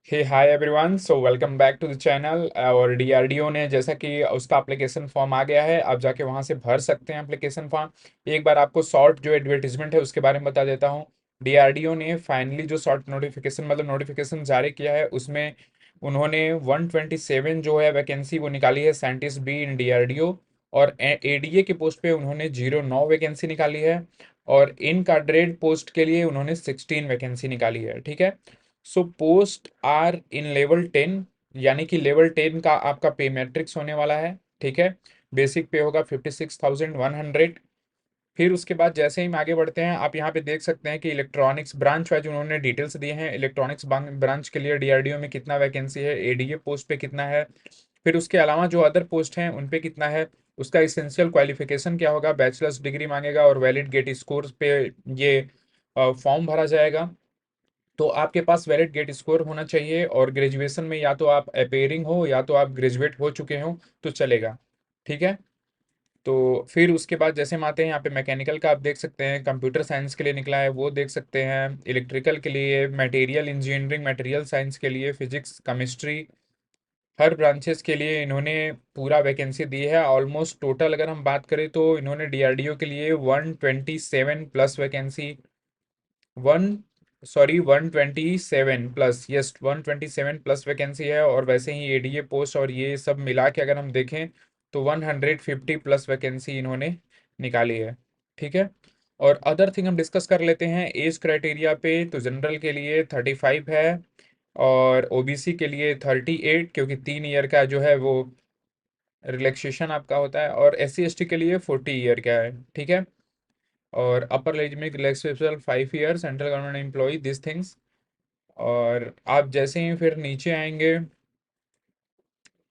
Hey hi everyone, so welcome back to the channel. और DRDO ने जैसा कि उसका एप्लीकेशन फॉर्म आ गया है, आप जाके वहां से भर सकते हैं एप्लीकेशन फॉर्म। एक बार आपको शॉर्ट जो एडवर्टीजमेंट है उसके बारे में बता देता हूँ। डीआरडीओ ने फाइनली जो शॉर्ट नोटिफिकेशन मतलब नोटिफिकेशन जारी किया है उसमें उन्होंने 127 जो है वैकेंसी वो निकाली है साइंटिस्ट बी इन डीआरडीओ। और एडीए के पोस्ट पे उन्होंने 09 वैकेंसी निकाली है। और इन कार्डरेट पोस्ट के लिए उन्होंने 16 वैकेंसी निकाली है। ठीक है। So post are in level 10, यानी कि लेवल 10 का आपका पे मैट्रिक्स होने वाला है। ठीक है। बेसिक पे होगा 56,100। फिर उसके बाद जैसे ही हम आगे बढ़ते हैं, आप यहाँ पे देख सकते हैं कि इलेक्ट्रॉनिक्स ब्रांच वाइज उन्होंने डिटेल्स दिए हैं। इलेक्ट्रॉनिक्स ब्रांच के लिए डीआरडीओ में कितना वैकेंसी है, एडीए पोस्ट पे कितना है, फिर उसके अलावा जो अदर पोस्ट हैं उन पे कितना है, उसका इसेंशियल क्वालिफिकेशन क्या होगा, बैचलर्स डिग्री मांगेगा और वैलिड गेट स्कोर पे ये फॉर्म भरा जाएगा। तो आपके पास वैलिड गेट स्कोर होना चाहिए और ग्रेजुएशन में या तो आप अपेयरिंग हो या तो आप ग्रेजुएट हो चुके हो तो चलेगा। ठीक है। तो फिर उसके बाद जैसे हम आते हैं यहाँ पे मैकेनिकल का, आप देख सकते हैं कंप्यूटर साइंस के लिए निकला है वो देख सकते हैं, इलेक्ट्रिकल के लिए, मटेरियल इंजीनियरिंग मटेरियल साइंस के लिए, फिजिक्स केमिस्ट्री, हर ब्रांचेस के लिए इन्होंने पूरा वैकेंसी दी है। ऑलमोस्ट टोटल अगर हम बात करें तो इन्होंने डीआरडीओ के लिए 127 plus vacancy, one 127 plus, yes 127 plus vacancy है। और वैसे ही एडीए पोस्ट और ये सब मिला के अगर हम देखें तो 150 प्लस वैकेंसी इन्होंने निकाली है। ठीक है। और अदर थिंग हम डिस्कस कर लेते हैं एज क्राइटेरिया पे। तो जनरल के लिए 35 है और ओबीसी के लिए 38, क्योंकि 3 ईयर का जो है वो रिलैक्सेशन आपका होता है, और एस सी एस टी के लिए 40 ईयर का है। ठीक है। और upper limit relaxation 5 year, central government employ this things. और आप जैसे ही फिर नीचे आएंगे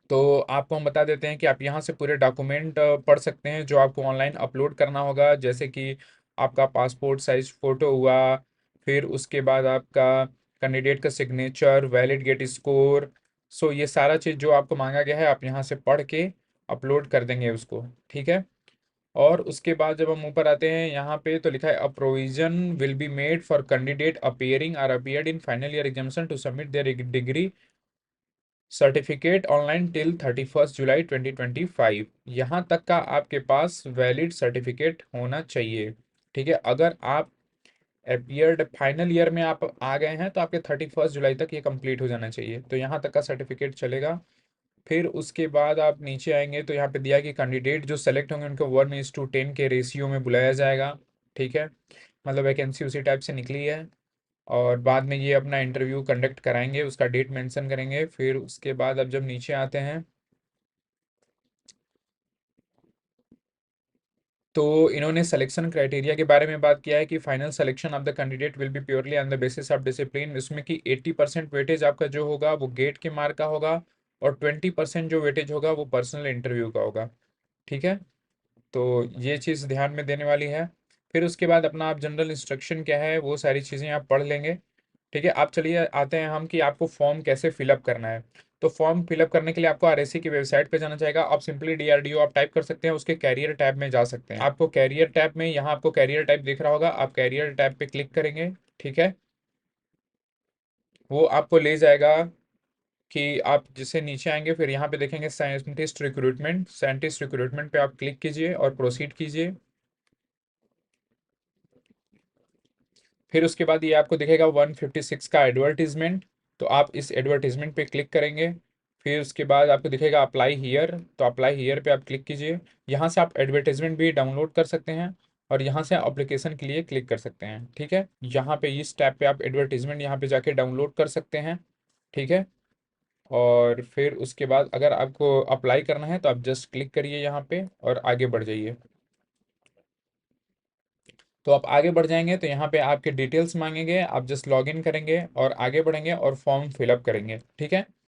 तो आपको हम बता देते हैं कि आप यहाँ से पूरे डॉक्यूमेंट पढ़ सकते हैं जो आपको ऑनलाइन अपलोड करना होगा, जैसे कि आपका पासपोर्ट साइज फ़ोटो हुआ, फिर उसके बाद आपका कैंडिडेट का सिग्नेचर, वैलिड गेट स्कोर। सो ये सारा चीज़ जो आपको मांगा गया है आप यहाँ से पढ़ के अपलोड कर देंगे उसको। ठीक है। और उसके बाद जब हम ऊपर आते हैं यहाँ पे तो लिखा है a provision will be made for candidate appearing or appeared in final year examination to submit their degree certificate online till 31 July 2025। यहाँ तक का आपके पास वैलिड सर्टिफिकेट होना चाहिए। ठीक है। अगर आप अपियर्ड फाइनल ईयर में आप आ गए हैं तो आपके 31 जुलाई तक ये कंप्लीट हो जाना चाहिए, तो यहाँ तक का सर्टिफिकेट चलेगा। फिर उसके बाद आप नीचे आएंगे तो यहाँ पे दिया कि कैंडिडेट जो सेलेक्ट होंगे उनको 1:10 के रेशियो में बुलाया जाएगा। ठीक है। मतलब वैकेंसी उसी टाइप से निकली है। और बाद में ये अपना इंटरव्यू कंडक्ट कराएंगे, उसका डेट मेंशन करेंगे। फिर उसके बाद अब जब नीचे आते हैं तो इन्होंने सिलेक्शन क्राइटेरिया के बारे में बात किया है कि final selection of the candidate will be purely on the basis of discipline, इसमें कि 80% वेटेज आपका जो होगा वो गेट के मार्क का होगा और 20% जो वेटेज होगा वो पर्सनल इंटरव्यू का होगा। ठीक है। तो ये चीज़ ध्यान में देने वाली है। फिर उसके बाद अपना आप जनरल इंस्ट्रक्शन क्या है वो सारी चीज़ें आप पढ़ लेंगे। ठीक है। आप चलिए आते हैं हम कि आपको फॉर्म कैसे फिलअप करना है। तो फॉर्म फिलअप करने के लिए आपको आरएससी की वेबसाइट पे जाना चाहेगा। आप सिंपली डीआरडीओ आप टाइप कर सकते हैं, उसके कैरियर टैब में जा सकते हैं। आपको कैरियर टैब में यहाँ आपको कैरियर टैब दिख रहा होगा, आप कैरियर टैब पे क्लिक करेंगे। ठीक है। वो आपको ले जाएगा कि आप जिससे नीचे आएंगे फिर यहाँ पे देखेंगे साइंटिस्ट रिक्रूटमेंट पे आप क्लिक कीजिए और प्रोसीड कीजिए। फिर उसके बाद ये आपको दिखेगा 156 का एडवर्टीजमेंट, तो आप इस एडवर्टीजमेंट पे क्लिक करेंगे। फिर उसके बाद आपको दिखेगा अप्लाई हियर, तो अप्लाई हियर पे आप क्लिक कीजिए। यहाँ से आप एडवर्टीजमेंट भी डाउनलोड कर सकते हैं और यहाँ से एप्लीकेशन के लिए क्लिक कर सकते हैं। ठीक है। यहाँ पे इस टैब पे आप एडवर्टीजमेंट यहाँ पे जाके डाउनलोड कर सकते हैं। ठीक है। और फिर उसके बाद अगर आपको अप्लाई करना है तो आप जस्ट क्लिक करिए यहाँ पे और आगे बढ़ जाइए। तो आप आगे बढ़ जाएंगे तो यहाँ पे आपके डिटेल्स मांगेंगे, आप जस्ट लॉग इन करेंगे और आगे बढ़ेंगे और फॉर्म फिलअप करेंगे। ठीक है।